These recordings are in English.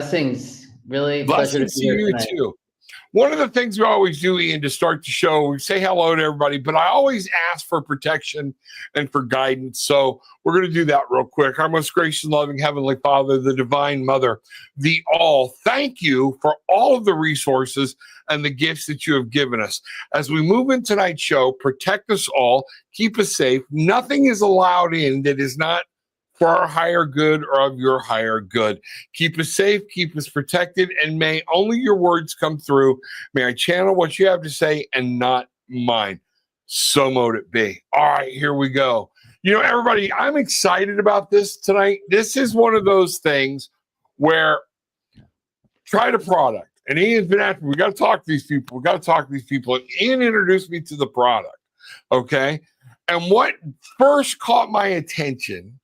Blessings. Really pleasure to Blessings be to here you tonight. too. One of the things we always do, Ian, to start the show, we say hello to everybody, but I always ask for protection and for guidance. So we're going to do that real quick. Our most gracious, loving Heavenly Father, the Divine Mother, the All, thank you for all of the resources and the gifts that you have given us. As we move in tonight's show, protect us all, keep us safe. Nothing is allowed in that is not for our higher good or of your higher good. Keep us safe, keep us protected, and may only your words come through. May I channel what you have to say and not mine. So mote it be. All right, here we go. You know, everybody, I'm excited about this tonight. This is one of those things where try the product. And Ian's been after me. We got to talk to these people. We got to talk to these people. And Ian introduced me to the product. Okay. And what first caught my attention,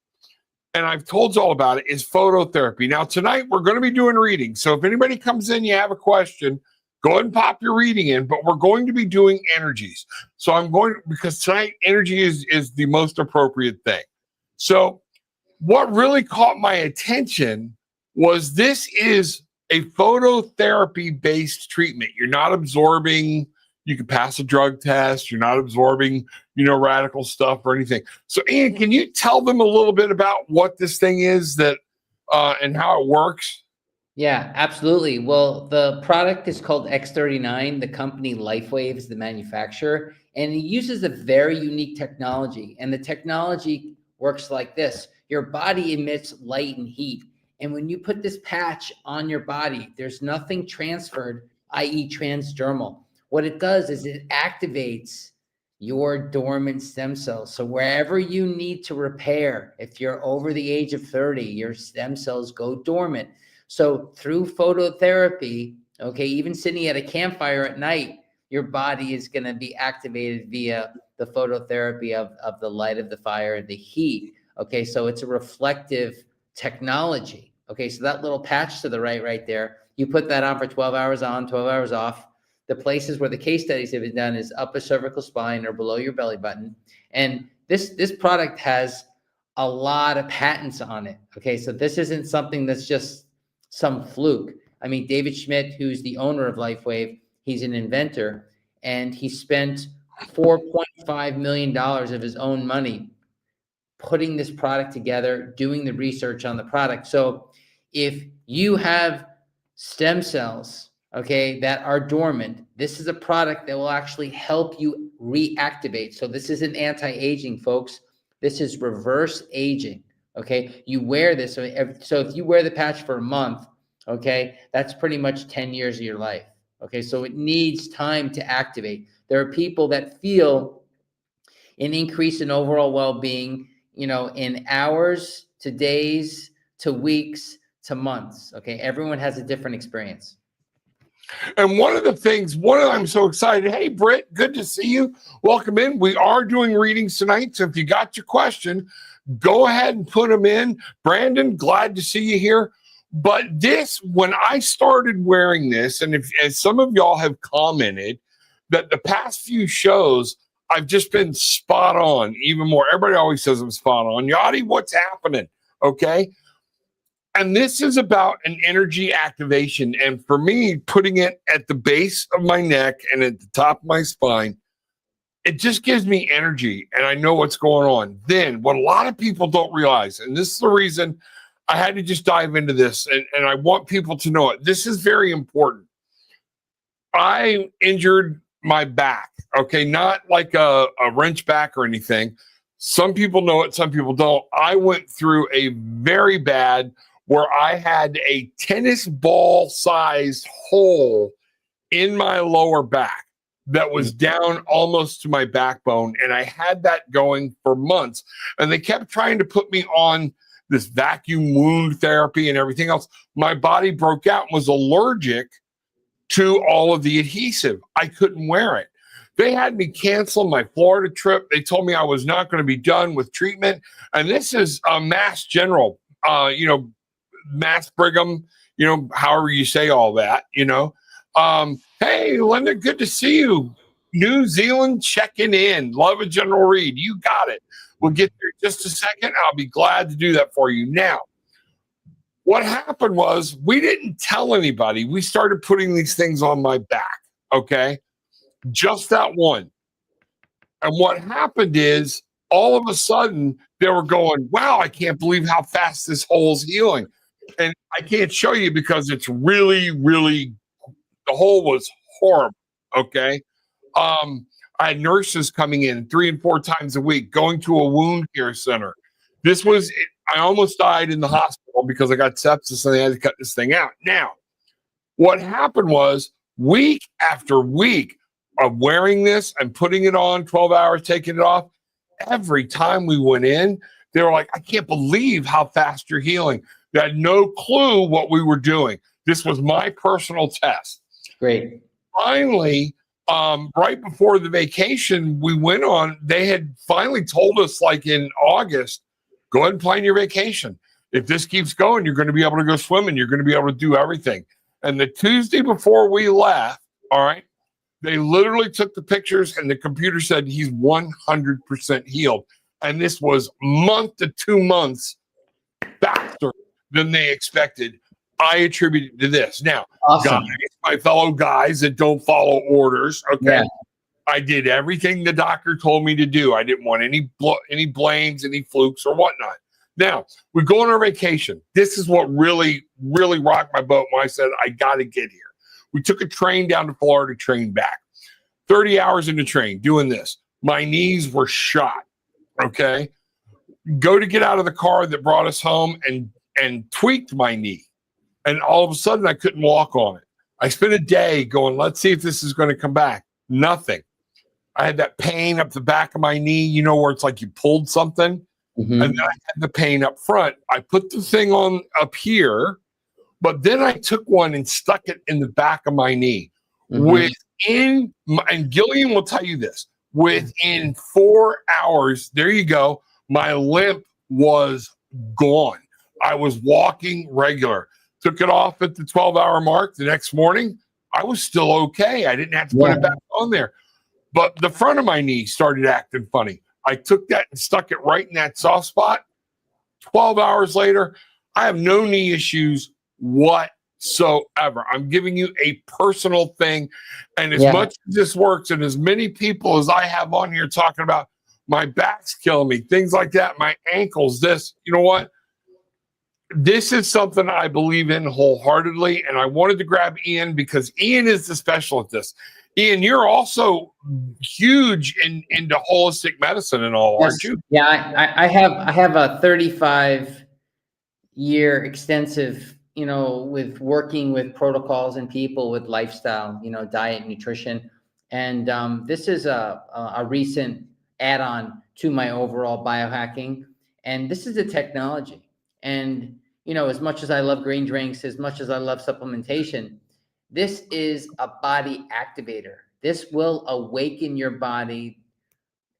and I've told you all about it, is phototherapy. Now, tonight we're going to be doing readings. So if anybody comes in, you have a question, go ahead and pop your reading in, but we're going to be doing energies. So I'm going, because tonight energy is the most appropriate thing. So what really caught my attention was this is a phototherapy-based treatment. You're not absorbing, you can pass a drug test, you're not absorbing, radical stuff or anything. So Ian, can you tell them a little bit about what this thing is that and how it works? Yeah, absolutely. Well, the product is called X39. The company Lifewave is the manufacturer, and it uses a very unique technology. And the technology works like this. Your body emits light and heat. And when you put this patch on your body, there's nothing transferred, i.e. transdermal. What it does is it activates your dormant stem cells. So wherever you need to repair, if you're over the age of 30, your stem cells go dormant. So through phototherapy, okay, even sitting at a campfire at night, your body is going to be activated via the phototherapy of the light of the fire, the heat. Okay, so it's a reflective technology. Okay, so that little patch to the right there, you put that on for 12 hours on, 12 hours off. The places where the case studies have been done is upper cervical spine or below your belly button. And this product has a lot of patents on it. Okay, so this isn't something that's just some fluke. I mean, David Schmidt, who's the owner of Lifewave, he's an inventor, and he spent $4.5 million of his own money putting this product together, doing the research on the product. So if you have stem cells, okay, that are dormant, this is a product that will actually help you reactivate. So this isn't anti-aging, folks. This is reverse aging, okay? You wear this. So if you wear the patch for a month, okay, that's pretty much 10 years of your life, okay? So it needs time to activate. There are people that feel an increase in overall well-being, in hours to days to weeks to months, okay? Everyone has a different experience. And I'm so excited. Hey, Britt, good to see you. Welcome in. We are doing readings tonight. So if you got your question, go ahead and put them in. Brandon, glad to see you here. But when I started wearing this, and as some of y'all have commented that the past few shows, I've just been spot on even more. Everybody always says I'm spot on. Yachty, what's happening? Okay. And this is about an energy activation. And for me, putting it at the base of my neck and at the top of my spine, it just gives me energy and I know what's going on. Then what a lot of people don't realize, and this is the reason I had to just dive into this, and I want people to know it. This is very important. I injured my back, okay? Not like a wrench back or anything. Some people know it, some people don't. I went through a very bad where I had a tennis ball sized hole in my lower back that was down almost to my backbone. And I had that going for months. And they kept trying to put me on this vacuum wound therapy and everything else. My body broke out and was allergic to all of the adhesive. I couldn't wear it. They had me cancel my Florida trip. They told me I was not going to be done with treatment. And this is a Mass General, Mass Brigham, however you say all that, Hey, Linda, good to see you. New Zealand checking in. Love a general read. You got it. We'll get there in just a second. I'll be glad to do that for you. Now, What happened was we didn't tell anybody. We started putting these things on my back. Okay. Just that one. And what happened is all of a sudden they were going, wow, I can't believe how fast this hole's healing. And I can't show you because it's really, really, the hole was horrible. Okay. I had nurses coming in 3 and 4 times a week, going to a wound care center. I almost died in the hospital because I got sepsis and they had to cut this thing out. Now, what happened was week after week of wearing this and putting it on 12 hours, taking it off, every time we went in, they were like, I can't believe how fast you're healing. They had no clue what we were doing. This was my personal test. Great. Finally, right before the vacation we went on, they had finally told us, like in August, go ahead and plan your vacation. If this keeps going, you're going to be able to go swimming. You're going to be able to do everything. And the Tuesday before we left, all right, they literally took the pictures and the computer said he's 100% healed. And this was month to 2 months faster than they expected. I attribute it to this. Now, Awesome. guys, my fellow guys that don't follow orders, okay, Yeah. I did everything the doctor told me to do. I didn't want any blames, any flukes or whatnot. Now, we go on our vacation. This is what really, really rocked my boat when I said, I got to get here. We took a train down to Florida, train back. 30 hours in the train doing this. My knees were shot, okay? Go to get out of the car that brought us home and tweaked my knee. And all of a sudden, I couldn't walk on it. I spent a day going, let's see if this is going to come back. Nothing. I had that pain up the back of my knee, you know, where it's like you pulled something. Mm-hmm. And then I had the pain up front. I put the thing on up here, but then I took one and stuck it in the back of my knee. And Gillian will tell you this, within 4 hours, there you go, my limp was gone. I was walking regular. Took it off at the 12-hour mark. The next morning, I was still okay. I didn't have to put it back on there. But the front of my knee started acting funny. I took that and stuck it right in that soft spot. 12 hours later, I have no knee issues whatsoever. I'm giving you a personal thing. And as much as this works, and as many people as I have on here talking about my back's killing me, things like that, my ankles, this, you know what? This is something I believe in wholeheartedly. And I wanted to grab Ian because Ian is the specialist at this. Ian, you're also huge into holistic medicine and all, aren't you? Yeah, I have a 35-year extensive, you know, with working with protocols and people with lifestyle, you know, diet, nutrition. And this is a recent add-on to my overall biohacking. And this is a technology. And, you know, as much as I love green drinks, as much as I love supplementation, this is a body activator. This will awaken your body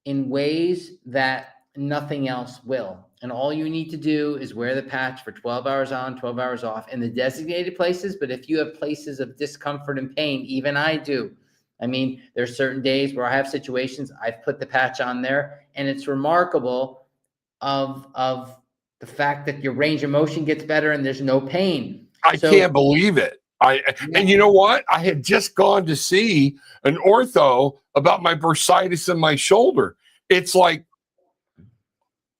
in ways that nothing else will. And all you need to do is wear the patch for 12 hours on, 12 hours off in the designated places. But if you have places of discomfort and pain, even I do. I mean, there's certain days where I have situations, I've put the patch on there, and it's remarkable of the fact that your range of motion gets better and there's no pain. I can't believe it. And you know what? I had just gone to see an ortho about my bursitis in my shoulder. It's like,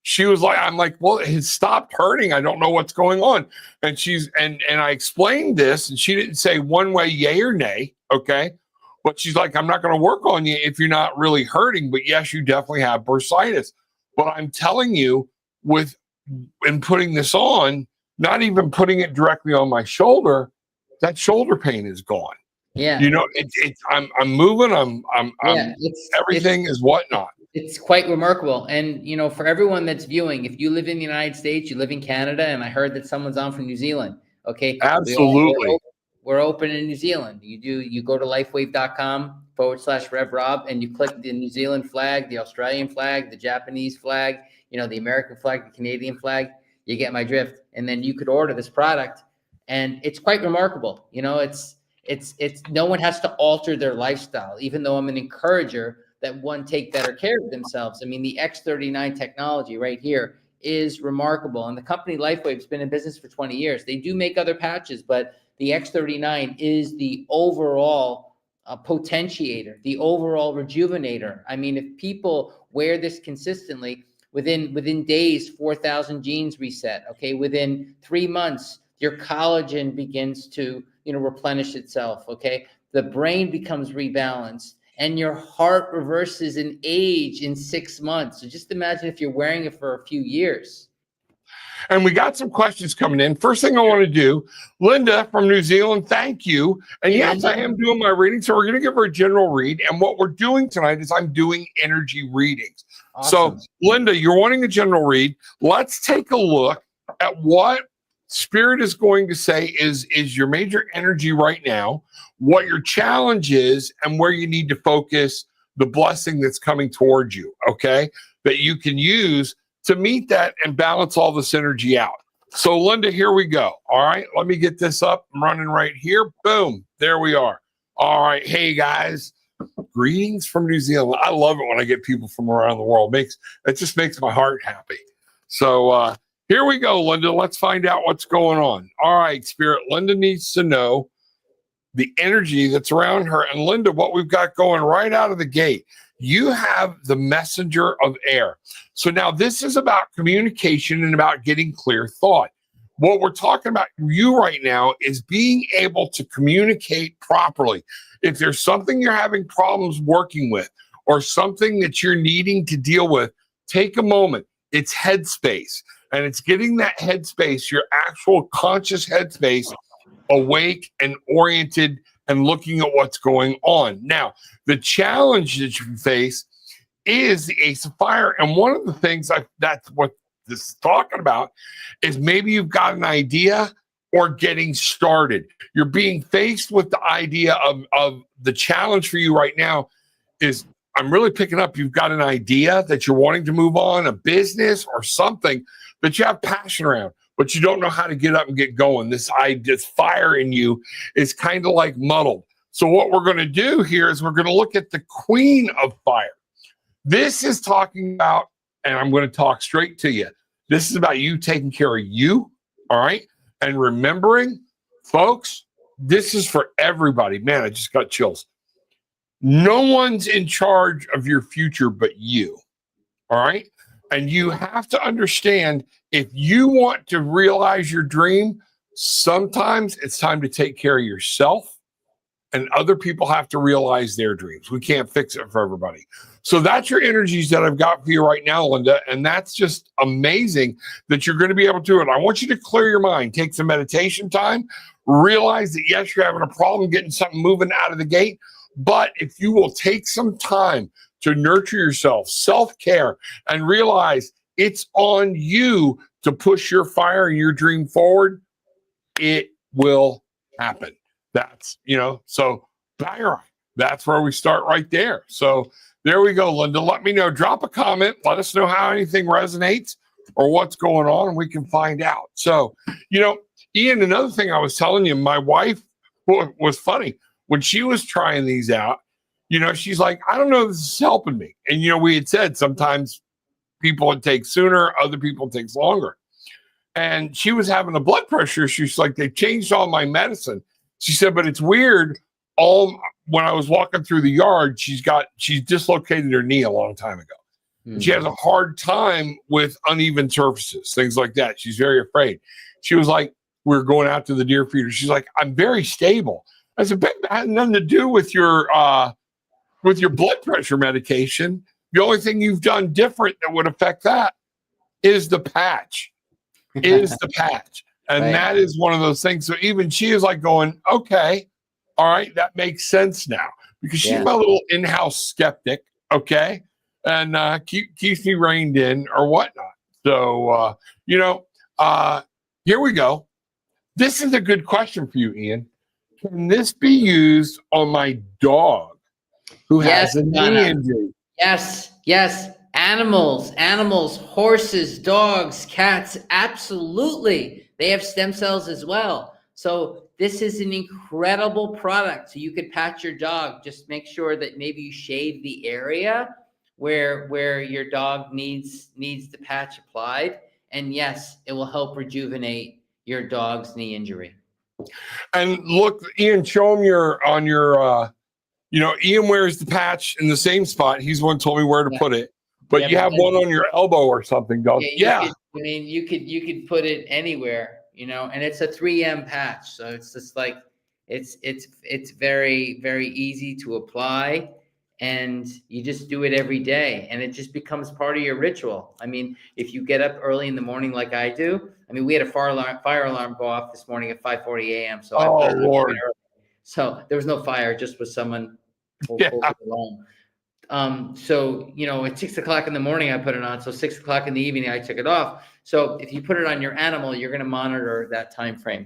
she was like, I'm like, well, it has stopped hurting. I don't know what's going on. And I explained this, and she didn't say one way, yay or nay. Okay. But she's like, I'm not going to work on you if you're not really hurting. But yes, you definitely have bursitis. But I'm telling you, in putting this on, not even putting it directly on my shoulder, that shoulder pain is gone. Yeah. You know, I'm moving. Everything is whatnot. It's quite remarkable. And, you know, for everyone that's viewing, if you live in the United States, you live in Canada, and I heard that someone's on from New Zealand. Okay. Absolutely. We're open in New Zealand. You go to lifewave.com/Rev Rob, and you click the New Zealand flag, the Australian flag, the Japanese flag, you know, the American flag, the Canadian flag. You get my drift. And then you could order this product, and it's quite remarkable. You know, it's no one has to alter their lifestyle, even though I'm an encourager that one take better care of themselves. I mean, the X39 technology right here is remarkable. And the company Lifewave has been in business for 20 years. They do make other patches, but the X39 is the overall potentiator, the overall rejuvenator. I mean, if people wear this consistently, within days, 4,000 genes reset. Okay, within 3 months, your collagen begins to replenish itself. Okay, the brain becomes rebalanced, and your heart reverses in age in 6 months. So just imagine if you're wearing it for a few years. And we got some questions coming in. First thing I want to do, Linda from New Zealand, thank you. And Hey, yes, Linda. I am doing my reading. So we're going to give her a general read. And what we're doing tonight is I'm doing energy readings. Awesome. So Linda, you're wanting a general read. Let's take a look at what Spirit is going to say is your major energy right now, what your challenge is, and where you need to focus the blessing that's coming towards you, okay? That you can use to meet that and balance all this energy out. So Linda, here we go. All right, let me get this up. I'm running right here. Boom, there we are. All right, hey guys, greetings from New Zealand. I love it when I get people from around the world. It just makes my heart happy. So here we go, Linda. Let's find out what's going on. All right, Spirit, Linda needs to know the energy that's around her. And Linda, what we've got going right out of the gate, you have the messenger of air. So now this is about communication and about getting clear thought. What we're talking about you right now is being able to communicate properly. If there's something you're having problems working with or something that you're needing to deal with, take a moment. It's headspace, and it's getting that headspace, your actual conscious headspace, awake and oriented and looking at what's going on. Now, the challenge that you face is the Ace of Fire. And one of the things that's what this is talking about is maybe you've got an idea or getting started. You're being faced with the idea of the challenge for you right now is, I'm really picking up, you've got an idea that you're wanting to move on, a business or something that you have passion around, but you don't know how to get up and get going. This fire in you is kind of like muddled. So what we're going to do here is we're going to look at the Queen of Fire. This is talking about, and I'm going to talk straight to you, this is about you taking care of you, all right? And remembering, folks, this is for everybody. Man, I just got chills. No one's in charge of your future but you, all right? And you have to understand, if you want to realize your dream, sometimes it's time to take care of yourself, and other people have to realize their dreams. We can't fix it for everybody. So that's your energies that I've got for you right now, Linda. And that's just amazing that you're going to be able to do it. I want you to clear your mind, take some meditation time, realize that, yes, you're having a problem getting something moving out of the gate. But if you will take some time to nurture yourself, self-care, and realize it's on you to push your fire and your dream forward, it will happen. That's, so that's where we start right there. So there we go, Linda. Let me know. Drop a comment. Let us know how anything resonates or what's going on, and we can find out. So, Ian, another thing I was telling you, my wife was funny. When she was trying these out, she's like, I don't know if this is helping me. And, we had said sometimes people it takes sooner, other people it takes longer. And she was having a blood pressure. She's like, they changed all my medicine. She said, but it's weird. When I was walking through the yard, she's dislocated her knee a long time ago. Mm-hmm. She has a hard time with uneven surfaces, things like that. She's very afraid. She was like, we were going out to the deer feeder. She's like, I'm very stable. I said, babe, that had nothing to do with your blood pressure medication. The only thing you've done different that would affect that is the patch. And right. That is one of those things. So even she is like going, okay, all right, that makes sense now, because she's my little in-house skeptic, okay, and keeps me reined in or whatnot. So, here we go. This is a good question for you, Ian. Can this be used on my dog who has a knee injury? Yes. Animals, horses, dogs, cats, absolutely. They have stem cells as well. So this is an incredible product. So you could patch your dog. Just make sure that maybe you shave the area where your dog needs the patch applied. And yes, it will help rejuvenate your dog's knee injury. And look, Ian, show him Ian wears the patch in the same spot. He's the one who told me where to put it. But you have one on your elbow or something, don't you? Yeah. You could put it anywhere, and it's a 3M patch. So it's just like, it's very, very easy to apply, and you just do it every day, and it just becomes part of your ritual. I mean, if you get up early in the morning like I do, we had a fire alarm go off this morning at 5:40 a.m. So Lord. So there was no fire, just was someone pulled the alarm. So, at 6 o'clock in the morning, I put it on. So 6 o'clock in the evening, I took it off. So if you put it on your animal, you're going to monitor that time frame.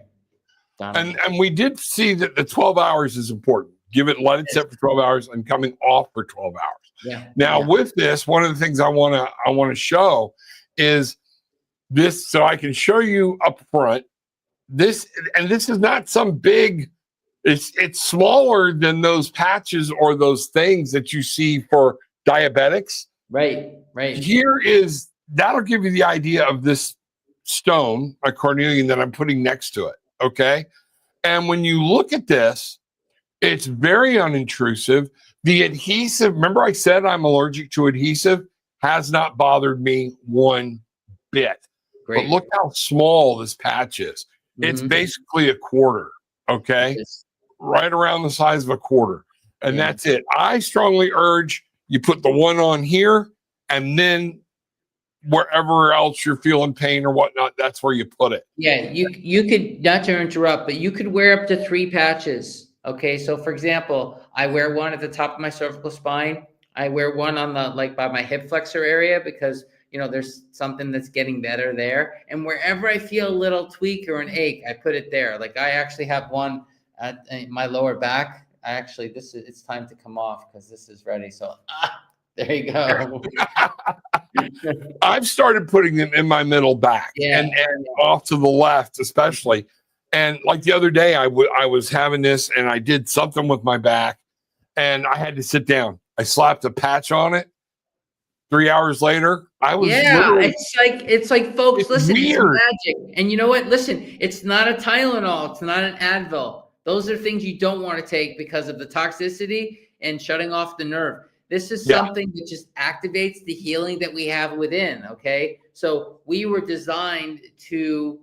And we did see that the 12 hours is important. Let it sit for 12 hours and coming off for 12 hours. Yeah. Now with this, one of the things I want to show is this, so I can show you up front this, and this is not some big, it's smaller than those patches or those things that you see for diabetics. Right. That'll give you the idea of this stone, a cornelian, that I'm putting next to it. Okay. And when you look at this, it's very unintrusive. The adhesive, remember I said I'm allergic to adhesive, has not bothered me one bit. Great. But look how small this patch is. It's basically a quarter. Okay. Right around the size of a quarter. And that's it. I strongly urge you put the one on here, and then wherever else you're feeling pain or whatnot, that's where you put it. Yeah, you could, not to interrupt, but you could wear up to 3 patches. Okay, so for example, I wear one at the top of my cervical spine. I wear one on by my hip flexor area, because there's something that's getting better there. And wherever I feel a little tweak or an ache, I put it there. Like I actually have one at my lower back. It's time to come off because this is ready. So there you go. I've started putting them in my middle back and off to the left, especially. And like the other day, I was having this, and I did something with my back, and I had to sit down. I slapped a patch on it. 3 hours later, I was it's like folks, listen, weird. It's magic. And you know what? Listen, it's not a Tylenol, it's not an Advil. Those are things you don't want to take because of the toxicity and shutting off the nerve. This is something that just activates the healing that we have within. Okay, so we were designed to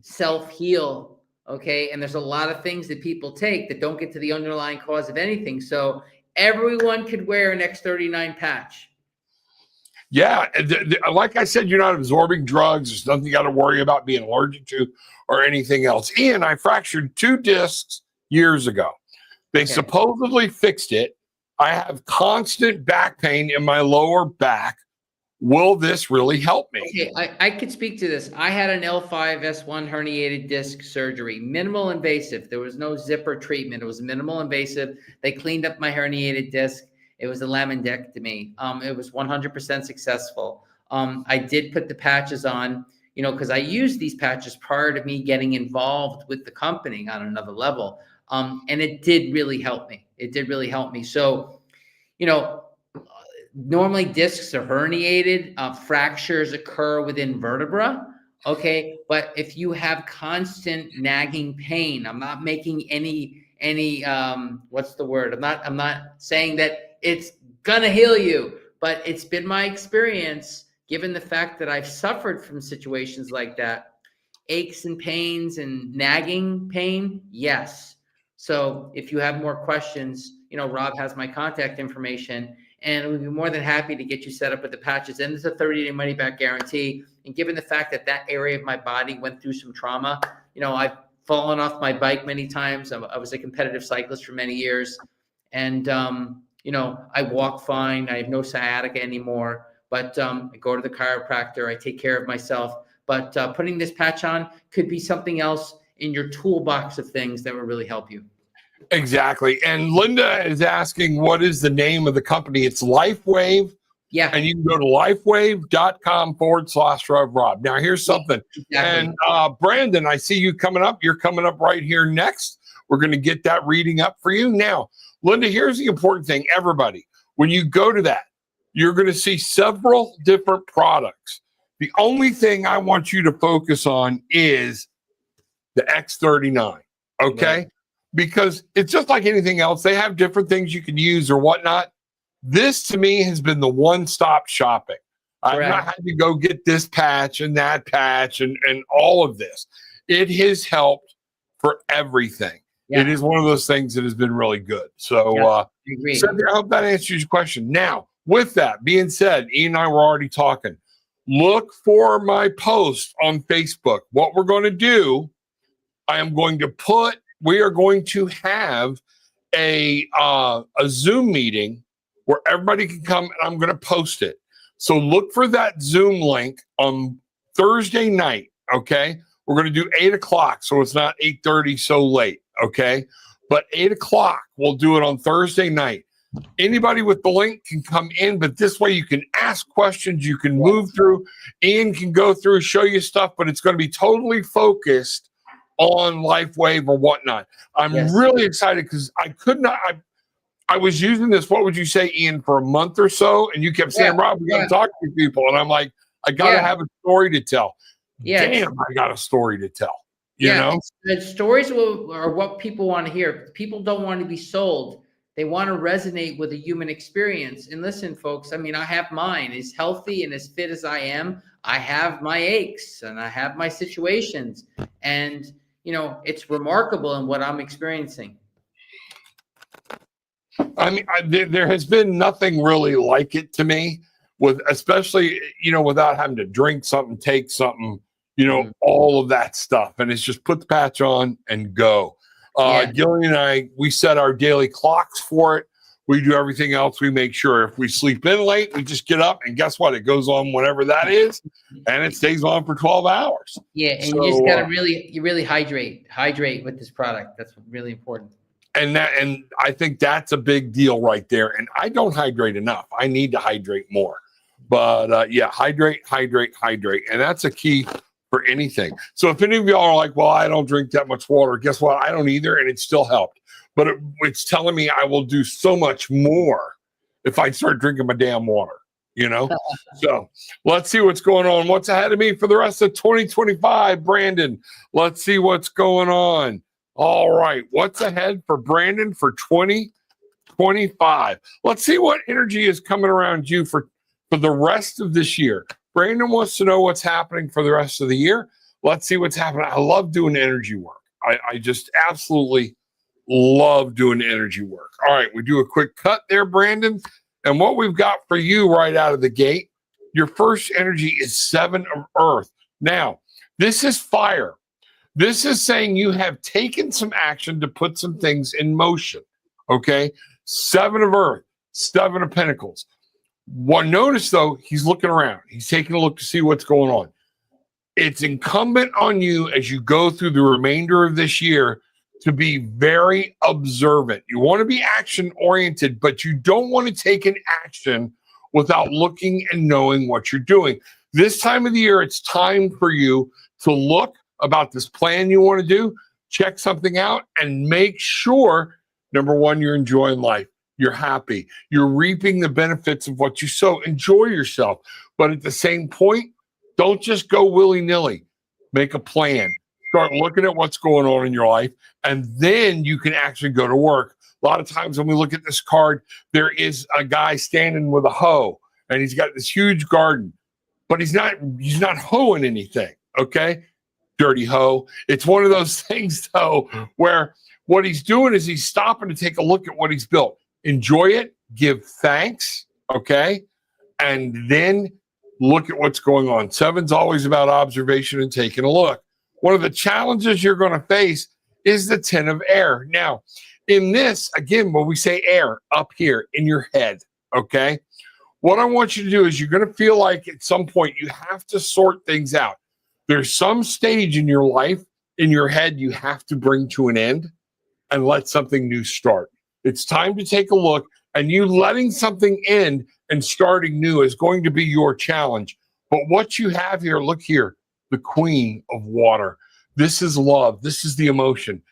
self-heal. Okay, and there's a lot of things that people take that don't get to the underlying cause of anything. So everyone could wear an X39 patch. Yeah, like I said, you're not absorbing drugs. There's nothing you got to worry about being allergic to or anything else. Ian, I fractured 2 discs years ago. They supposedly fixed it. I have constant back pain in my lower back. Will this really help me? Okay, I could speak to this. I had an L5-S1 herniated disc surgery, minimal invasive. There was no zipper treatment. It was minimal invasive. They cleaned up my herniated disc. It was a laminectomy. It was 100% successful. I did put the patches on, because I used these patches prior to me getting involved with the company on another level. And it did really help me. So, normally discs are herniated, fractures occur within vertebra. Okay. But if you have constant nagging pain, I'm not making any, what's the word? I'm not saying that it's gonna heal you, but it's been my experience, given the fact that I've suffered from situations like that, aches and pains and nagging pain. Yes. So if you have more questions, Rob has my contact information, and we'd be more than happy to get you set up with the patches. And it's a 30-day money-back guarantee. And given the fact that that area of my body went through some trauma, I've fallen off my bike many times. I was a competitive cyclist for many years. And, I walk fine. I have no sciatica anymore. But I go to the chiropractor. I take care of myself. But putting this patch on could be something else in your toolbox of things that will really help you. Exactly. And Linda is asking, what is the name of the company? It's Lifewave. Yeah. And you can go to lifewave.com/Rob. Now, here's something. Exactly. And Brandon, I see you coming up. You're coming up right here next. We're going to get that reading up for you. Now, Linda, here's the important thing. Everybody, when you go to that, you're going to see several different products. The only thing I want you to focus on is the X39, okay? Right. Because it's just like anything else. They have different things you can use or whatnot. This, to me, has been the one-stop shopping. I've not had to go get this patch and that patch and all of this. It has helped for everything. Yeah. It is one of those things that has been really good. So, I agree. Cynthia, I hope that answers your question. Now, with that being said, Ian and I were already talking. Look for my post on Facebook. What we're going to do, we are going to have a Zoom meeting where everybody can come, and I'm going to post it. So look for that Zoom link on Thursday night, okay? We're going to do 8 o'clock, so it's not 8:30 so late, okay? But 8 o'clock, we'll do it on Thursday night. Anybody with the link can come in, but this way you can ask questions, you can move through. Ian can go through, show you stuff, but it's going to be totally focused on Lifewave or whatnot. I'm really excited because I was using this, what would you say, Ian, for a month or so, and you kept saying, Rob, we got to talk to people. And I'm like, I got to have a story to tell. Damn, I got a story to tell. You know? The stories are what people want to hear. People don't want to be sold. They want to resonate with a human experience. And listen, folks, I mean, I have mine. As healthy and as fit as I am, I have my aches and I have my situations. And, you know, it's remarkable in what I'm experiencing. I mean, there has been nothing really like it to me, with especially, you know, without having to drink something, take something, you know, all of that stuff. And it's just put the patch on and go. Gillian and I, we set our daily clocks for it. We do everything else. We make sure if we sleep in late, we just get up and guess what? It goes on whenever that is, and it stays on for 12 hours. Yeah, and you just gotta really hydrate with this product. That's really important. And I think that's a big deal right there. And I don't hydrate enough. I need to hydrate more. But hydrate. And that's a key for anything. So if any of y'all are like, well, I don't drink that much water, guess what? I don't either. And it still helped. But it's telling me I will do so much more if I start drinking my damn water, you know? So let's see what's going on. What's ahead of me for the rest of 2025, Brandon? Let's see what's going on. All right. What's ahead for Brandon for 2025? Let's see what energy is coming around you for the rest of this year. Brandon wants to know what's happening for the rest of the year. Let's see what's happening. I love doing energy work. I just absolutely love doing energy work. All right. We do a quick cut there, Brandon. And what we've got for you right out of the gate, your first energy is 7 of Earth. Now, this is fire. This is saying you have taken some action to put some things in motion, okay? 7 of Earth, 7 of Pentacles. One, notice, though, he's looking around. He's taking a look to see what's going on. It's incumbent on you as you go through the remainder of this year to be very observant. You want to be action-oriented, but you don't want to take an action without looking and knowing what you're doing. This time of the year, it's time for you to look about this plan you want to do, check something out, and make sure, number one, you're enjoying life. You're happy. You're reaping the benefits of what you sow. Enjoy yourself. But at the same point, don't just go willy-nilly. Make a plan. Start looking at what's going on in your life, and then you can actually go to work. A lot of times when we look at this card, there is a guy standing with a hoe, and he's got this huge garden, but he's not hoeing anything, okay? Dirty hoe. It's one of those things, though, where what he's doing is he's stopping to take a look at what he's built. Enjoy it, give thanks, okay? And then look at what's going on. 7's always about observation and taking a look. One of the challenges you're going to face is the 10 of air. Now, in this, again, when we say air, up here in your head, okay? What I want you to do is you're going to feel like at some point you have to sort things out. There's some stage in your life, in your head, you have to bring to an end and let something new start. It's time to take a look, and you letting something end and starting new is going to be your challenge. But what you have here, look here, the Queen of Water. This is love. This is the emotion.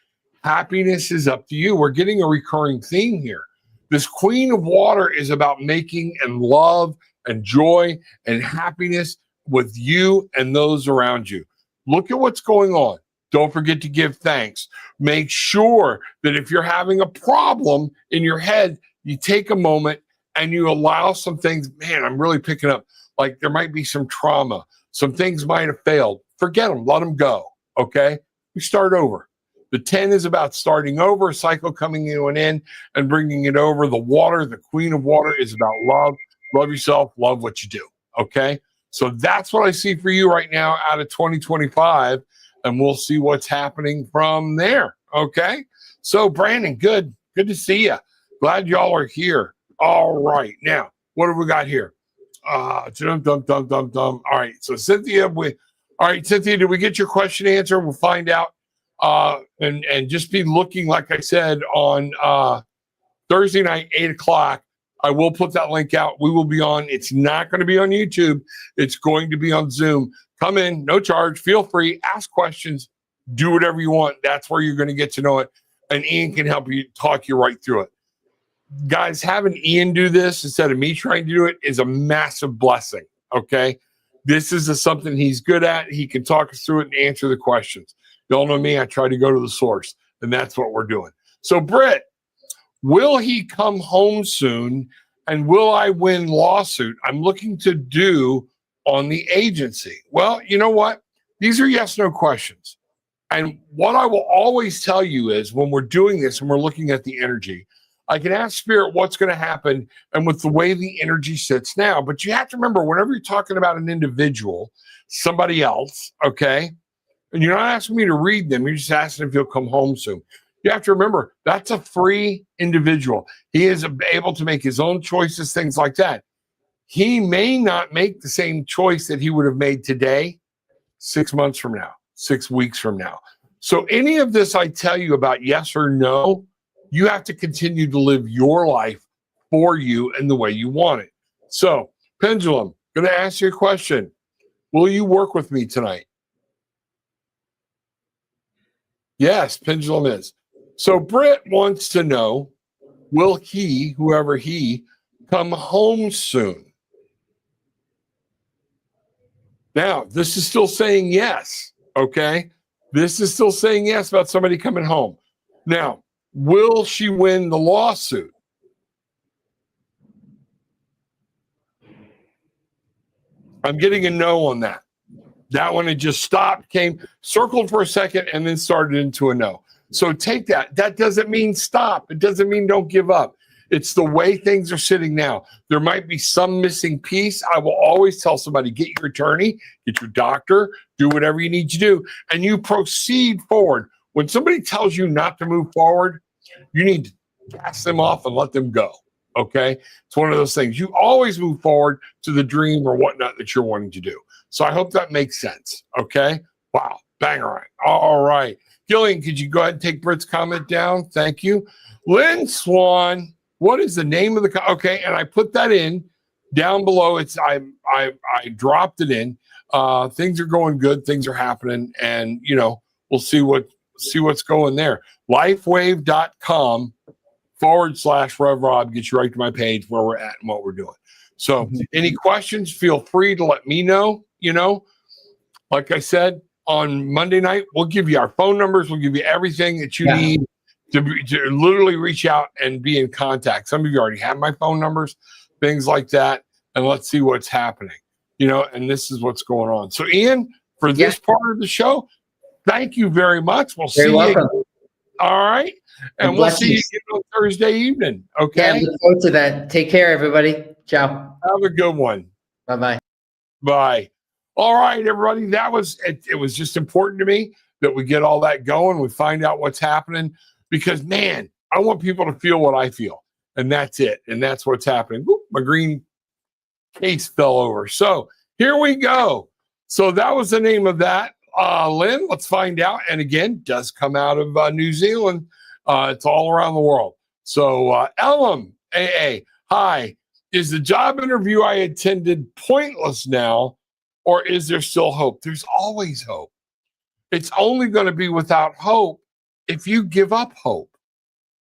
Happiness is up to you. We're getting a recurring theme here. This Queen of Water is about making and love and joy and happiness with you and those around you. Look at what's going on. Don't forget to give thanks. Make sure that if you're having a problem in your head, you take a moment and you allow some things. Man, I'm really picking up. Like there might be some trauma. Some things might have failed. Forget them. Let them go. Okay? We start over. The 10 is about starting over, a cycle coming to an end and bringing it over. The water, the queen of water, is about love. Love yourself. Love what you do. Okay? So that's what I see for you right now out of 2025. And we'll see what's happening from there. Okay? So, Brandon, good to see you. Glad y'all are here. All right. Now, what have we got here? All right. So, Cynthia, Cynthia, did we get your question answered? We'll find out. And just be looking, like I said, on Thursday night, 8:00. I will put that link out. We will be on. It's not going to be on YouTube. It's going to be on Zoom. Come in, no charge. Feel free. Ask questions. Do whatever you want. That's where you're going to get to know it. And Ian can help you, talk you right through it. Guys, having Ian do this instead of me trying to do it is a massive blessing. Okay? This is something he's good at. He can talk us through it and answer the questions. Y'all know me. I try to go to the source. And that's what we're doing. So, Britt, will he come home soon? And will I win lawsuit? I'm looking to do on the agency. Well, you know what? These are yes, no questions. And what I will always tell you is when we're doing this and we're looking at the energy, I can ask Spirit what's going to happen and with the way the energy sits now. But you have to remember, whenever you're talking about an individual, somebody else, okay, and you're not asking me to read them, you're just asking if he'll come home soon. You have to remember, that's a free individual. He is able to make his own choices, things like that. He may not make the same choice that he would have made today, 6 months from now, 6 weeks from now. So any of this I tell you about yes or no, you have to continue to live your life for you and the way you want it. So, Pendulum, going to ask you a question. Will you work with me tonight? Yes, Pendulum is. So Britt wants to know, will he, whoever he, come home soon? Now, this is still saying yes, okay? This is still saying yes about somebody coming home. Now, will she win the lawsuit? I'm getting a no on that. That one, it just stopped, circled for a second, and then started into a no. So take that. That doesn't mean stop. It doesn't mean don't give up. It's the way things are sitting now. There might be some missing piece. I will always tell somebody, get your attorney, get your doctor, do whatever you need to do, and you proceed forward. When somebody tells you not to move forward, you need to cast them off and let them go. Okay? It's one of those things. You always move forward to the dream or whatnot that you're wanting to do. So I hope that makes sense. Okay? Wow. Bang. All right. Gillian, could you go ahead and take Britt's comment down? Thank you. Lynn Swan, what is the name of the okay? And I put that in down below. It's I dropped it in. Things are going good. Things are happening, and we'll see what's going there. Lifewave.com/Rev Rob gets you right to my page where we're at and what we're doing. So any questions, feel free to let me know. Like I said, on Monday night, we'll give you our phone numbers. We'll give you everything that you need to literally reach out and be in contact. Some of you already have my phone numbers, things like that. And let's see what's happening, and this is what's going on. So Ian, for this part of the show, thank you very much. We'll see you again. All right. And we'll see you again on Thursday evening. Okay. Yeah, look forward to that. Take care, everybody. Ciao. Have a good one. Bye-bye. Bye. All right, everybody. That was it. It was just important to me that we get all that going. We find out what's happening because, man, I want people to feel what I feel. And that's it. And that's what's happening. Whoop, my green case fell over. So here we go. So that was the name of that. Lynn, let's find out. And again, does come out of New Zealand. It's all around the world. So Ellum, AA, hi. Is the job interview I attended pointless now? Or is there still hope? There's always hope. It's only going to be without hope if you give up hope.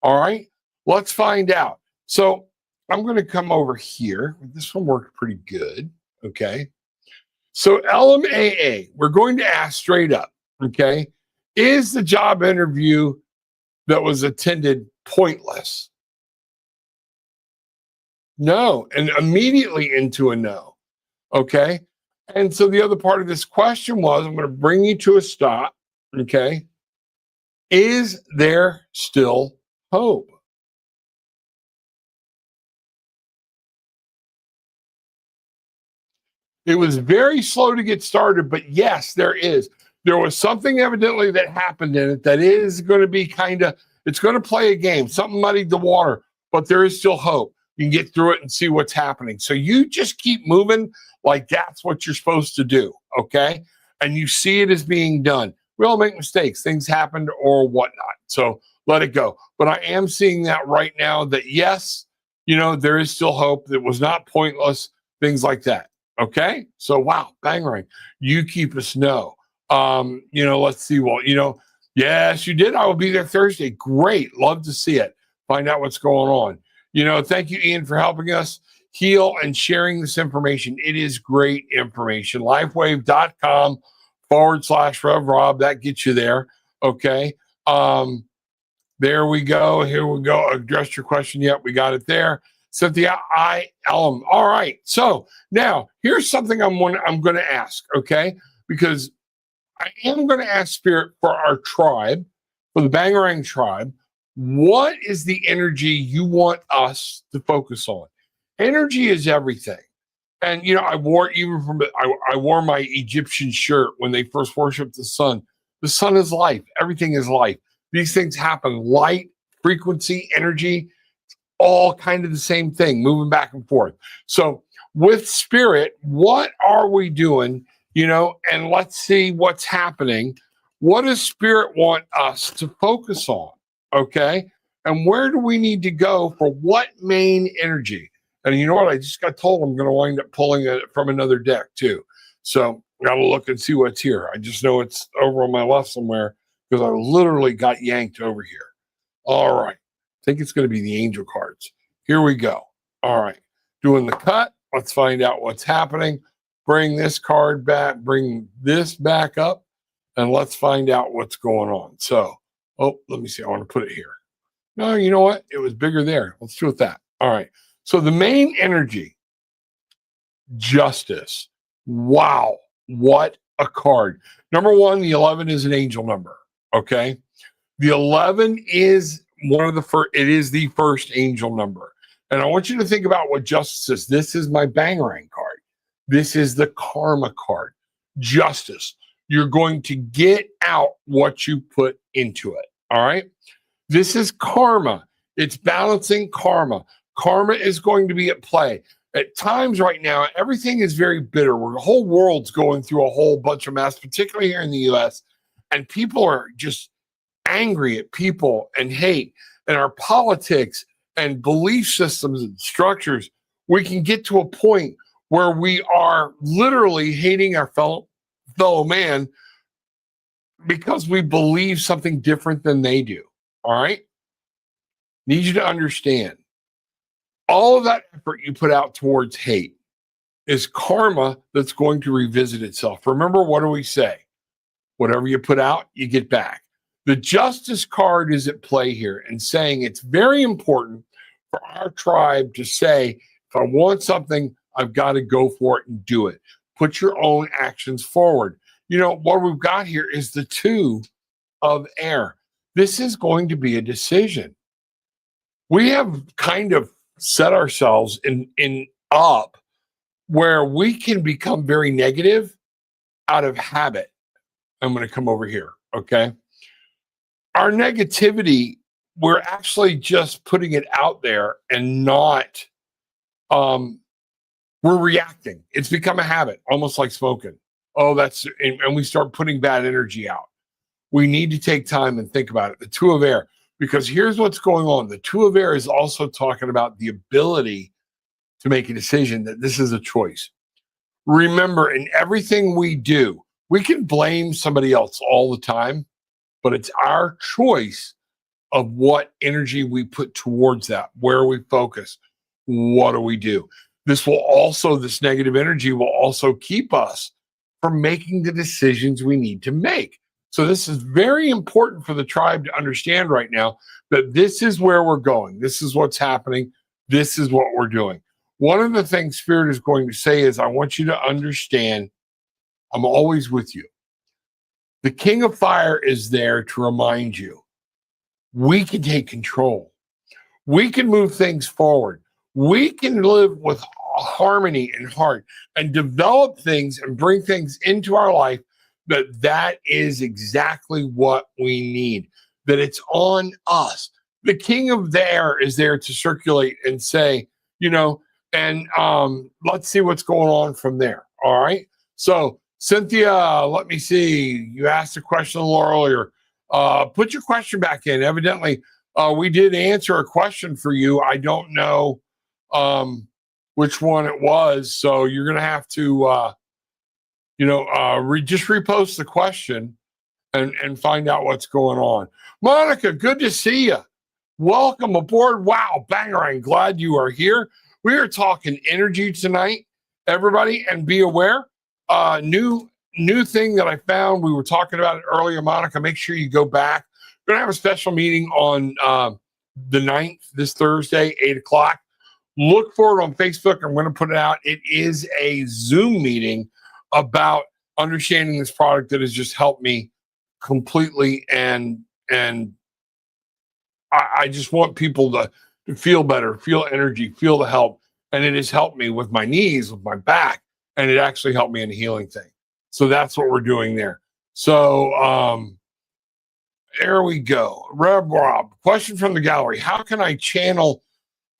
All right? Let's find out. So I'm going to come over here. This one worked pretty good. Okay. So LMAA, we're going to ask straight up, okay? Is the job interview that was attended pointless? No, and immediately into a no, okay? And so the other part of this question was, I'm going to bring you to a stop, okay? Is there still hope? It was very slow to get started, but yes, there is. There was something evidently that happened in it that is going to be it's going to play a game. Something muddied the water, but there is still hope. You can get through it and see what's happening. So you just keep moving like that's what you're supposed to do, okay? And you see it as being done. We all make mistakes. Things happened or whatnot. So let it go. But I am seeing that right now that yes, there is still hope. It was not pointless, things like that. Okay. So, wow, Bangarang, you keep us know. Let's see. Well, yes, you did. I will be there Thursday. Great. Love to see it. Find out what's going on. Thank you, Ian, for helping us heal and sharing this information. It is great information. Lifewave.com/Rev Rob. That gets you there. Okay. There we go. Here we go. Address your question. Yep, we got it there. Cynthia Elm. All right. So now here's something I'm going to ask, okay? Because I am going to ask Spirit for our tribe, for the Bangarang tribe, what is the energy you want us to focus on? Energy is everything. And, I wore I wore my Egyptian shirt when they first worshiped the sun. The sun is life. Everything is life. These things happen. Light, frequency, energy, all kind of the same thing, moving back and forth. So with Spirit, what are we doing? And let's see what's happening. What does Spirit want us to focus on? Okay. And where do we need to go for what main energy? And you know what? I just got told I'm going to wind up pulling it from another deck too. So I got to look and see what's here. I just know it's over on my left somewhere because I literally got yanked over here. All right. I think it's going to be the angel cards. Here we go. All right. Doing the cut. Let's find out what's happening. Bring this card back. Bring this back up. And let's find out what's going on. So, let me see. I want to put it here. No, you know what? It was bigger there. Let's do it that. All right. So the main energy, justice. Wow. What a card. Number one, the 11 is an angel number. Okay. The 11 is one of the first, it is the first angel number. And I want you to think about what justice is. This is my Bangarang card. This is the karma card. Justice. You're going to get out what you put into it. All right. This is karma. It's balancing karma. Karma is going to be at play. At times right now, everything is very bitter. The whole world's going through a whole bunch of mess, particularly here in the US. And people are just angry at people and hate. And our politics and belief systems and structures, we can get to a point where we are literally hating our fellow man because we believe something different than they do. All right? Need you to understand. All of that effort you put out towards hate is karma that's going to revisit itself. Remember, what do we say? Whatever you put out, you get back. The justice card is at play here and saying it's very important for our tribe to say, if I want something, I've got to go for it and do it. Put your own actions forward. What we've got here is the 2 of air. This is going to be a decision. We have kind of set ourselves in up where we can become very negative out of habit. I'm going to come over here. Okay. Our negativity, we're actually just putting it out there and not, we're reacting. It's become a habit, almost like smoking. And we start putting bad energy out. We need to take time and think about it. The 2 of air, because here's what's going on. The 2 of air is also talking about the ability to make a decision that this is a choice. Remember, in everything we do, we can blame somebody else all the time, but it's our choice of what energy we put towards that, where we focus, what do we do? This negative energy will also keep us for making the decisions we need to make. So this is very important for the tribe to understand right now that this is where we're going. This is what's happening. This is what we're doing. One of the things Spirit is going to say is, I want you to understand I'm always with you. The King of Fire is there to remind you we can take control. We can move things forward. We can live with harmony and heart and develop things and bring things into our life that is exactly what we need, that it's on us. The King of the Air is there to circulate and say, and let's see what's going on from there. All right. So Cynthia, let me see. You asked a question a little earlier. Put your question back in. Evidently, we did answer a question for you. I don't know which one it was. So you're going to have to, just repost the question and find out what's going on. Monica, good to see you. Welcome aboard. Wow, Bangarang, glad you are here. We are talking energy tonight, everybody, and be aware. New thing that I found. We were talking about it earlier, Monica. Make sure you go back. We're gonna have a special meeting on the 9th, this Thursday, 8:00. Look for it on Facebook. I'm going to put it out. It is a Zoom meeting about understanding this product that has just helped me completely, and I just want people to feel better, feel energy, feel the help, and it has helped me with my knees, with my back, and it actually helped me in a healing thing. So that's what we're doing there. So there we go. Rob, question from the gallery: how can I channel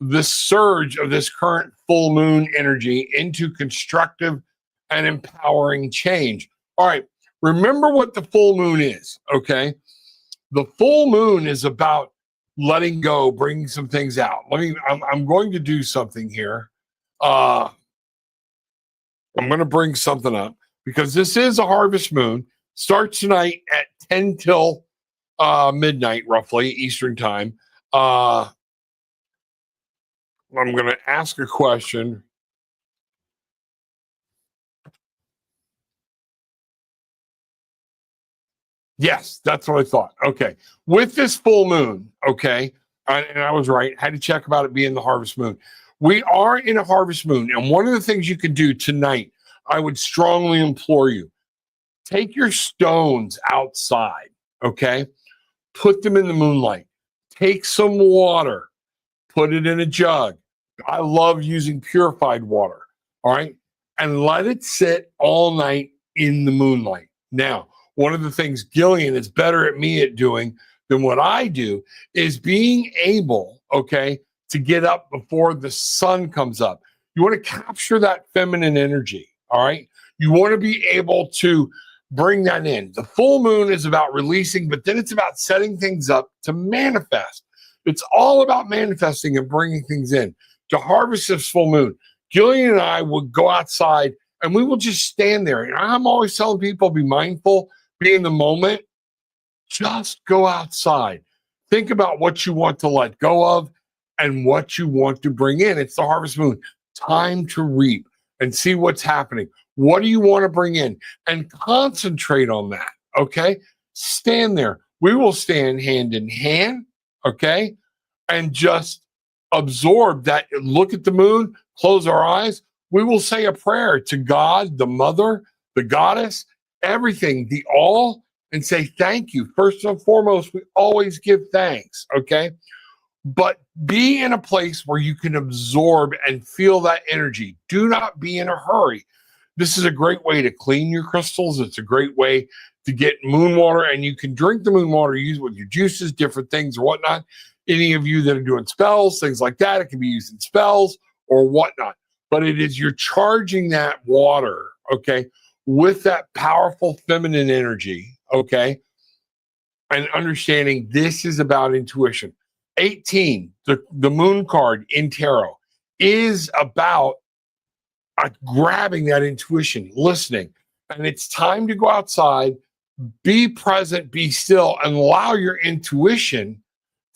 the surge of this current full moon energy into constructive and empowering change? All right, remember what the full moon is, okay? The full moon is about letting go, bringing some things out. I'm going to do something here. I'm going to bring something up because this is a harvest moon. Starts tonight at 10 till midnight, roughly, Eastern time. I'm going to ask a question. Yes, that's what I thought. Okay. With this full moon, okay, and I was right, had to check about it being the harvest moon. We are in a harvest moon, and one of the things you can do tonight, I would strongly implore you, take your stones outside, okay? Put them in the moonlight. Take some water, put it in a jug. I love using purified water, all right? And let it sit all night in the moonlight. Now, one of the things Gillian is better at me at doing than what I do is being able, okay, to get up before the sun comes up. You want to capture that feminine energy, all right? You want to be able to bring that in. The full moon is about releasing, but then it's about setting things up to manifest. It's all about manifesting and bringing things in. To harvest this full moon, Gillian and I would go outside and we will just stand there. And I'm always telling people, be mindful, be in the moment. Just go outside. Think about what you want to let go of and what you want to bring in. It's the harvest moon. Time to reap and see what's happening. What do you want to bring in? And concentrate on that, okay? Stand there. We will stand hand in hand, okay? And just absorb that. Look at the moon, close our eyes. We will say a prayer to God, the mother, the goddess, everything, the all, and say thank you. First and foremost, we always give thanks, okay? But be in a place where you can absorb and feel that energy. Do not be in a hurry. This is a great way to clean your crystals. It's a great way to get moon water, and you can drink the moon water, use it with your juices, different things or whatnot. Any of you that are doing spells, things like that, it can be used in spells or whatnot. But it is you're charging that water, okay, with that powerful feminine energy, okay, and understanding this is about intuition. 18, the moon card in tarot, is about grabbing that intuition, listening. And it's time to go outside, be present, be still, and allow your intuition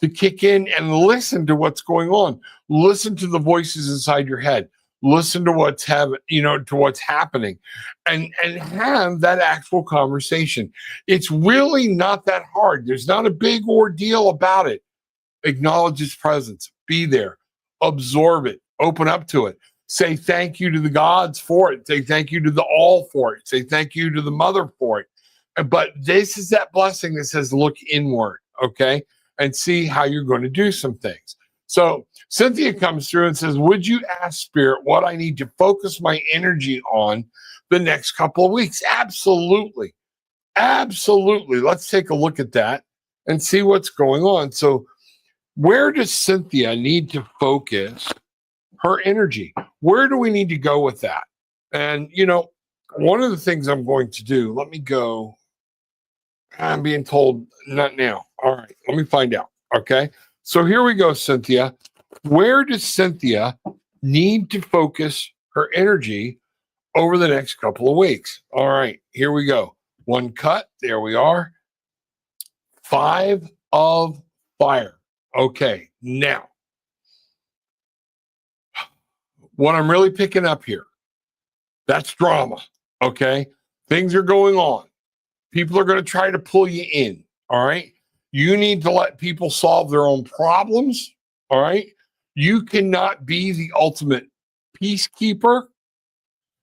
to kick in and listen to what's going on. Listen to the voices inside your head. listen to what's happening, and have that actual conversation. It's really not that hard. There's not a big ordeal about it. Acknowledge its presence, be there, absorb it, open up to it. Say thank you to the gods for it. Say thank you to the all for it. Say thank you to the mother for it. But this is that blessing that says look inward, okay? And see how you're going to do some things. So Cynthia comes through and says, would you ask Spirit what I need to focus my energy on the next couple of weeks? Absolutely. Absolutely. Let's take a look at that and see what's going on. So where does Cynthia need to focus her energy? Where do we need to go with that? And, one of the things I'm going to do, let me go. I'm being told not now. All right, let me find out. Okay. So here we go, Cynthia. Where does Cynthia need to focus her energy over the next couple of weeks? All right, here we go. One cut. There we are. 5 of fire. Okay, now, what I'm really picking up here, that's drama, okay? Things are going on. People are going to try to pull you in, all right? You need to let people solve their own problems, all right? You cannot be the ultimate peacekeeper.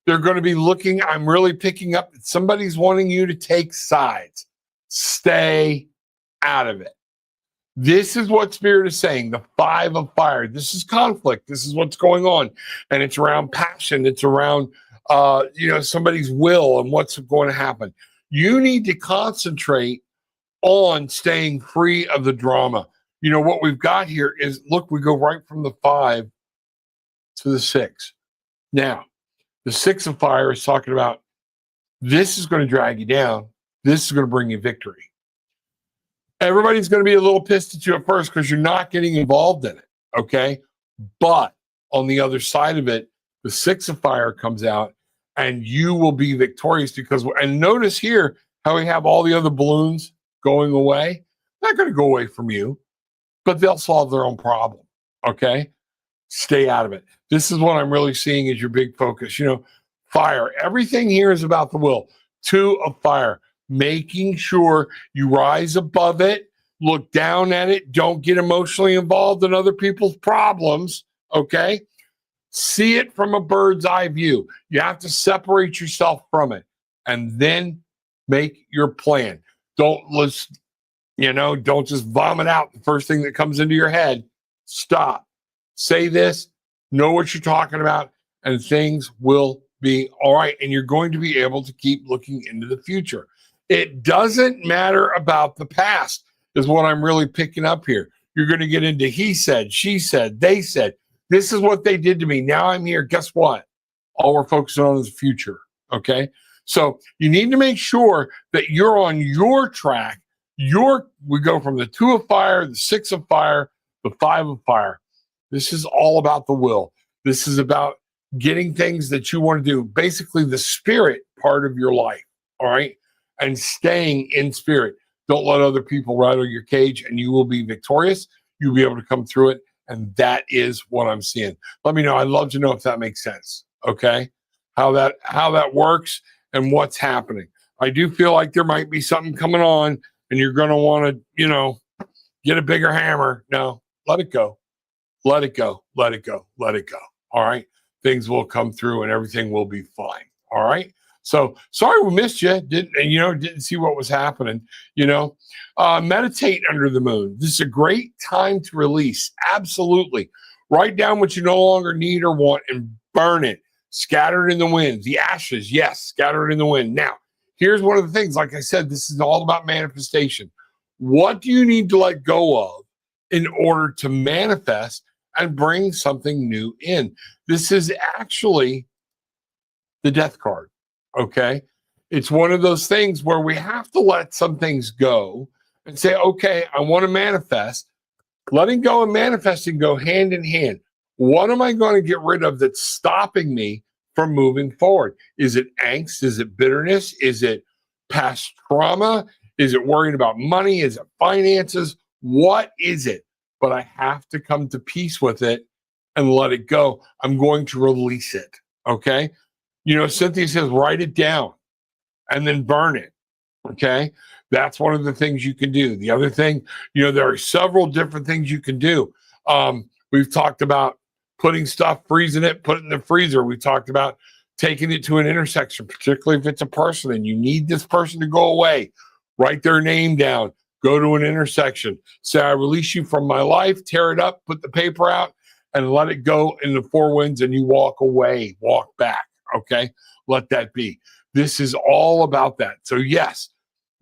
They're going to be looking, I'm really picking up that somebody's wanting you to take sides. Stay out of it. This is what Spirit is saying, the 5 of fire. This is conflict. This is what's going on. And it's around passion. It's around, somebody's will and what's going to happen. You need to concentrate on staying free of the drama. What we've got here is, look, we go right from the 5 to the 6. Now, the 6 of fire is talking about this is going to drag you down. This is going to bring you victory. Everybody's going to be a little pissed at you at first because you're not getting involved in it, okay? But on the other side of it, the 6 of fire comes out and you will be victorious because, and notice here how we have all the other balloons going away. Not going to go away from you, but they'll solve their own problem, okay? Stay out of it. This is what I'm really seeing as your big focus. Fire. Everything here is about the will. 2 of fire. Making sure you rise above it, look down at it, don't get emotionally involved in other people's problems, okay? See it from a bird's eye view. You have to separate yourself from it and then make your plan. Don't just vomit out the first thing that comes into your head. Stop. Say this, know what you're talking about, and things will be all right. And you're going to be able to keep looking into the future. It doesn't matter about the past, is what I'm really picking up here. You're going to get into he said, she said, they said. This is what they did to me. Now I'm here. Guess what? All we're focusing on is the future, okay? So you need to make sure that you're on your track. We go from the 2 of fire, the 6 of fire, the 5 of fire. This is all about the will. This is about getting things that you want to do, basically the spirit part of your life, all right? And staying in spirit. Don't let other people rattle your cage and you will be victorious. You'll be able to come through it. And that is what I'm seeing. Let me know. I'd love to know if that makes sense. Okay. How that works and what's happening. I do feel like there might be something coming on and you're going to want to, get a bigger hammer. No, let it go. Let it go. Let it go. Let it go. All right. Things will come through and everything will be fine. All right. So sorry we missed you. Didn't see what was happening. Meditate under the moon. This is a great time to release. Absolutely. Write down what you no longer need or want and burn it. Scatter it in the wind. The ashes, yes, scatter it in the wind. Now, here's one of the things. Like I said, this is all about manifestation. What do you need to let go of in order to manifest and bring something new in? This is actually the death card. Okay. It's one of those things where we have to let some things go and say, okay, I want to manifest. Letting go and manifesting go hand in hand. What am I going to get rid of that's stopping me from moving forward? Is it angst? Is it bitterness? Is it past trauma? Is it worrying about money? Is it finances? What is it? But I have to come to peace with it and let it go. I'm going to release it. Okay. Cynthia says, write it down and then burn it. Okay. That's one of the things you can do. The other thing, there are several different things you can do. We've talked about putting stuff, freezing it, put it in the freezer. We talked about taking it to an intersection, particularly if it's a person and you need this person to go away. Write their name down, go to an intersection, say, I release you from my life, tear it up, put the paper out, and let it go in the four winds, and you walk away, walk back. Okay. Let that be. This is all about that. So yes,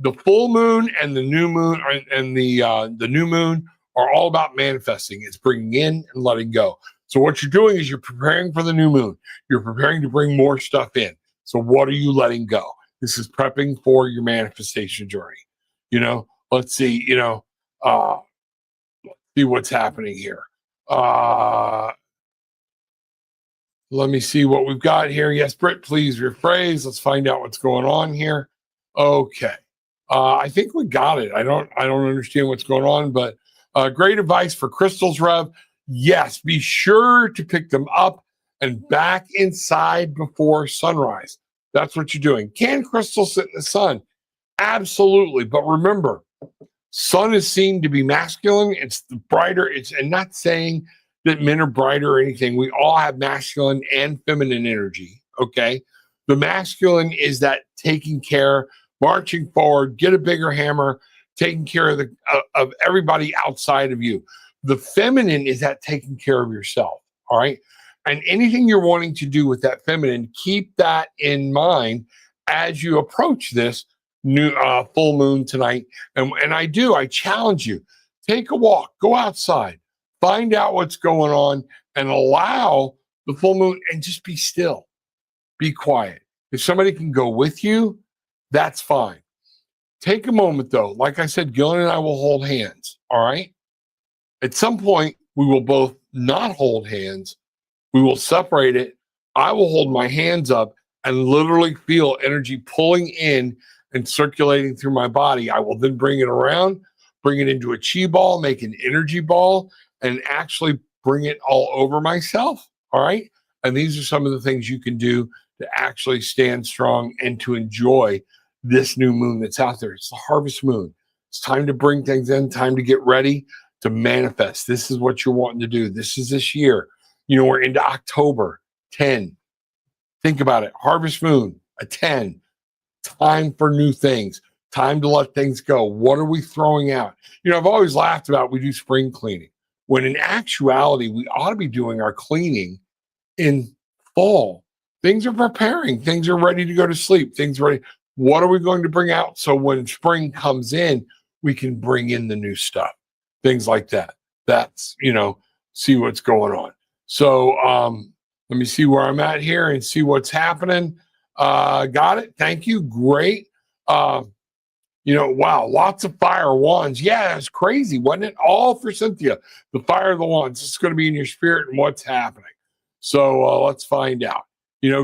the full moon and the new moon and the new moon are all about manifesting. It's bringing in and letting go. So what you're doing is you're preparing for the new moon. You're preparing to bring more stuff in. So what are you letting go? This is prepping for your manifestation journey. Let's see, see what's happening here. Let me see what we've got here. Yes, Britt, please rephrase. Let's find out what's going on here. Okay. I think we got it. I don't understand what's going on, but great advice for crystals, Rev. Yes, be sure to pick them up and back inside before sunrise. That's what you're doing. Can crystals sit in the sun? Absolutely. But remember, sun is seen to be masculine. It's the brighter. And not saying that men are brighter or anything. We all have masculine and feminine energy. Okay. The masculine is that taking care, marching forward, get a bigger hammer, taking care of everybody outside of you. The feminine is that taking care of yourself. All right. And anything you're wanting to do with that feminine, keep that in mind as you approach this new full moon tonight. And I challenge you, take a walk, go outside, find out what's going on, and allow the full moon, and just be still, be quiet. If somebody can go with you, that's fine. Take a moment though. Like I said, Gillian and I will hold hands. All right. At some point, we will both not hold hands. We will separate it. I will hold my hands up and literally feel energy pulling in and circulating through my body. I will then bring it around, bring it into a chi ball, make an energy ball, and actually bring it all over myself. All right. And these are some of the things you can do to actually stand strong and to enjoy this new moon that's out there. It's the harvest moon. It's time to bring things in, time to get ready to manifest. This is what you're wanting to do. This is this year. We're into October 10. Think about it. Harvest moon, a 10. Time for new things. Time to let things go. What are we throwing out? I've always laughed about we do spring cleaning, when in actuality, we ought to be doing our cleaning in fall. Things are preparing. Things are ready to go to sleep. Things are ready. What are we going to bring out? So when spring comes in, we can bring in the new stuff. Things like that. That's, see what's going on. So let me see where I'm at here and see what's happening. Got it. Thank you. Great. Wow, lots of fire wands. Yeah, it's crazy, wasn't it? All for Cynthia. The fire of the wands. It's going to be in your spirit and what's happening. So let's find out.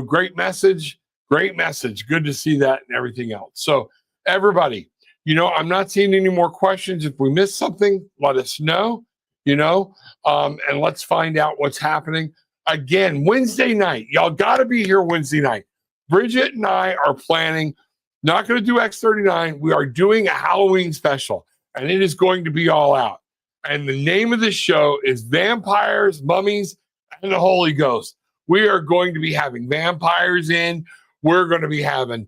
Great message. Great message. Good to see that and everything else. So everybody, I'm not seeing any more questions. If we missed something, let us know, and let's find out what's happening. Again, Wednesday night, y'all got to be here Wednesday night. Bridget and I are planning, not going to do X39. We are doing a Halloween special, and it is going to be all out. And the name of the show is Vampires, Mummies, and the Holy Ghost. We are going to be having vampires in. We're going to be having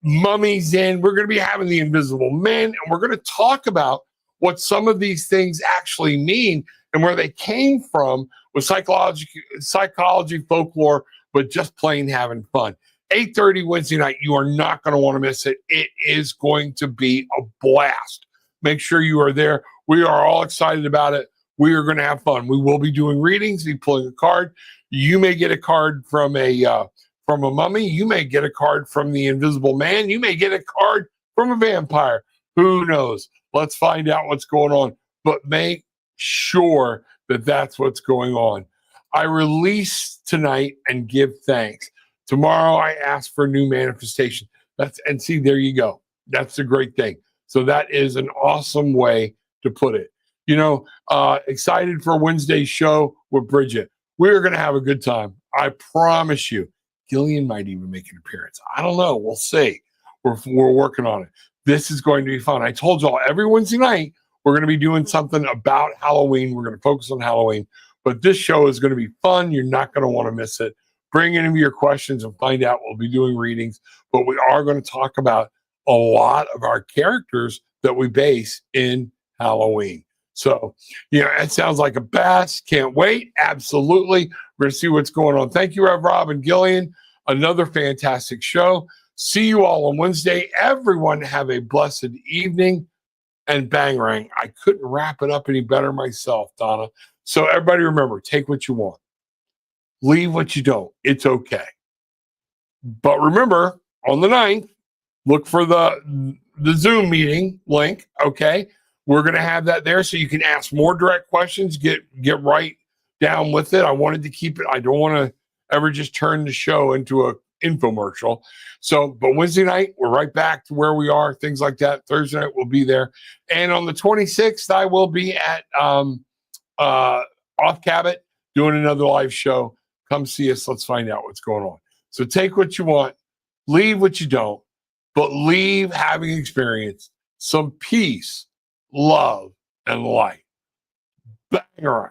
mummies in. We're going to be having the Invisible Man, and we're going to talk about what some of these things actually mean and where they came from with psychology, folklore, but just plain having fun. 8:30 Wednesday night. You are not going to want to miss it. It is going to be a blast. Make sure you are there. We are all excited about it. We are going to have fun. We will be doing readings, be pulling a card. You may get a card from a mummy. You may get a card from the Invisible Man. You may get a card from a vampire. Who knows? Let's find out what's going on. But make sure that that's what's going on. I release tonight and give thanks. Tomorrow I ask for new manifestation. And see, there you go. That's the great thing. So that is an awesome way to put it. Excited for Wednesday's show with Bridget. We're going to have a good time. I promise you. Gillian might even make an appearance. I don't know. We'll see. We're working on it. This is going to be fun. I told y'all every Wednesday night, we're going to be doing something about Halloween. We're going to focus on Halloween. But this show is going to be fun. You're not going to want to miss it. Bring in your questions and find out. We'll be doing readings. But we are going to talk about a lot of our characters that we base in Halloween. So, it sounds like a blast. Can't wait. Absolutely. We're going to see what's going on. Thank you, Rev Rob and Gillian. Another fantastic show. See you all on Wednesday. Everyone have a blessed evening. And bangarang. I couldn't wrap it up any better myself, Donna. So everybody remember, take what you want. Leave what you don't. It's okay. But remember, on the 9th, look for the Zoom meeting link, okay? We're going to have that there so you can ask more direct questions, get right down with it. I wanted to keep it. I don't want to ever just turn the show into a infomercial. So, but Wednesday night, we're right back to where we are, things like that. Thursday night, we'll be there. And on the 26th, I will be at Off Cabot doing another live show. Come see us. Let's find out what's going on. So take what you want, leave what you don't, but leave having experienced some peace, love, and light. Bang around.